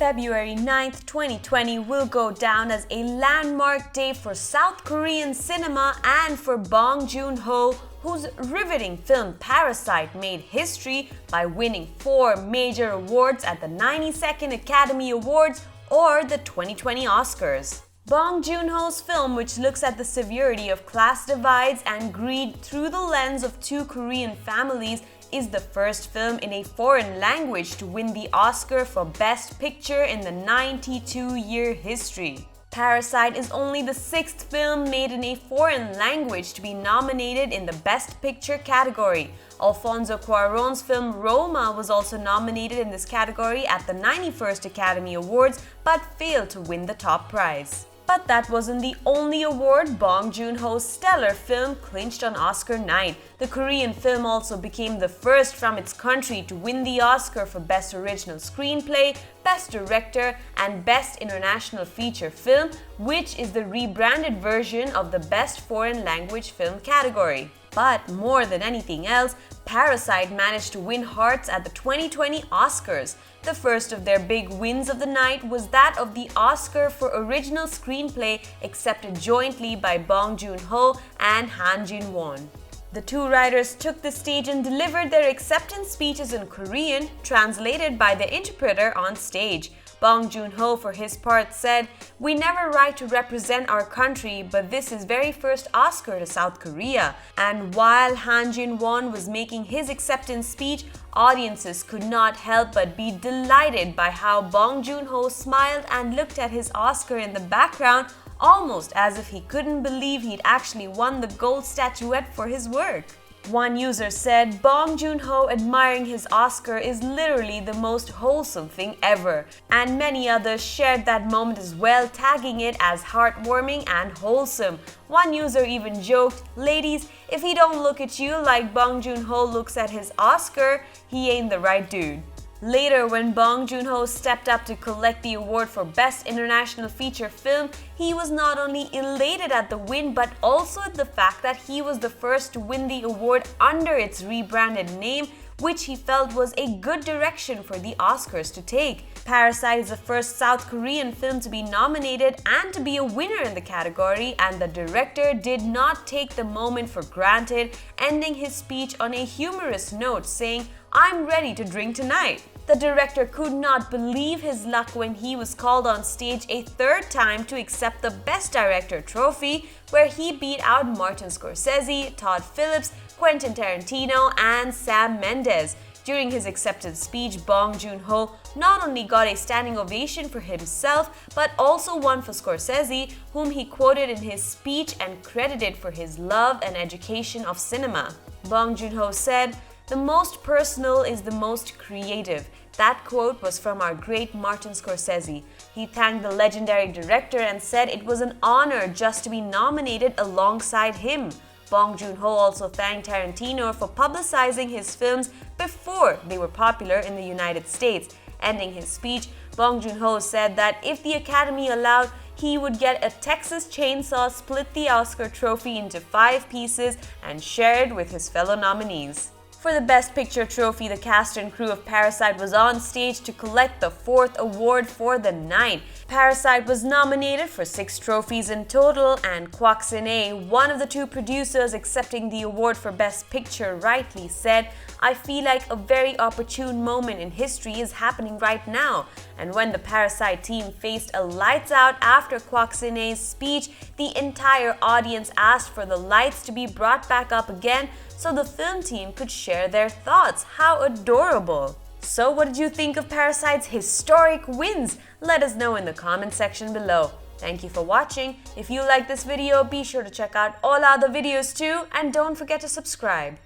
February 9th, 2020 will go down as a landmark day for South Korean cinema and for Bong Joon-Ho, whose riveting film Parasite made history by winning 4 major awards at the 92nd Academy Awards or the 2020 Oscars. Bong Joon-ho's film, which looks at the severity of class divides and greed through the lens of 2 Korean families, is the first film in a foreign language to win the Oscar for Best Picture in the 92-year history. Parasite is only the 6th film made in a foreign language to be nominated in the Best Picture category. Alfonso Cuarón's film Roma was also nominated in this category at the 91st Academy Awards but failed to win the top prize. But that wasn't the only award Bong Joon-ho's stellar film clinched on Oscar night. The Korean film also became the first from its country to win the Oscar for Best Original Screenplay, Best Director, and Best International Feature Film, which is the rebranded version of the Best Foreign Language Film category. But more than anything else, Parasite managed to win hearts at the 2020 Oscars. The first of their big wins of the night was that of the Oscar for Original Screenplay, accepted jointly by Bong Joon-ho and Han Jin-won. The 2 writers took the stage and delivered their acceptance speeches in Korean, translated by the interpreter on stage. Bong Joon-ho, for his part, said, "We never write to represent our country, but this is very first Oscar to South Korea." And while Han Jin-won was making his acceptance speech, audiences could not help but be delighted by how Bong Joon-ho smiled and looked at his Oscar in the background, almost as if he couldn't believe he'd actually won the gold statuette for his work. One user said, "Bong Joon-ho admiring his Oscar is literally the most wholesome thing ever." And many others shared that moment as well, tagging it as heartwarming and wholesome. One user even joked, "Ladies, if he don't look at you like Bong Joon-ho looks at his Oscar, he ain't the right dude." Later, when Bong Joon-ho stepped up to collect the award for Best International Feature Film, he was not only elated at the win but also at the fact that he was the first to win the award under its rebranded name, which he felt was a good direction for the Oscars to take. Parasite is the first South Korean film to be nominated and to be a winner in the category, and the director did not take the moment for granted, ending his speech on a humorous note saying, "I'm ready to drink tonight." The director could not believe his luck when he was called on stage a 3rd time to accept the Best Director trophy, where he beat out Martin Scorsese, Todd Phillips, Quentin Tarantino, and Sam Mendes. During his acceptance speech, Bong Joon-ho not only got a standing ovation for himself, but also one for Scorsese, whom he quoted in his speech and credited for his love and education of cinema. Bong Joon-ho said, "The most personal is the most creative." That quote was from our great Martin Scorsese. He thanked the legendary director and said it was an honor just to be nominated alongside him. Bong Joon-ho also thanked Tarantino for publicizing his films before they were popular in the United States. Ending his speech, Bong Joon-ho said that if the Academy allowed, he would get a Texas chainsaw, split the Oscar trophy into 5 pieces, and share it with his fellow nominees. For the Best Picture trophy, the cast and crew of Parasite was on stage to collect the 4th award for the night. Parasite was nominated for 6 trophies in total, and Kwak Sin-ae, one of the 2 producers accepting the award for Best Picture, rightly said, "I feel like a very opportune moment in history is happening right now." And when the Parasite team faced a lights out after Kwak Sin-ae's speech, the entire audience asked for the lights to be brought back up again so the film team could share their thoughts. How adorable! So what did you think of Parasite's historic wins? Let us know in the comment section below. Thank you for watching. If you like this video, be sure to check out all other videos too, and don't forget to subscribe.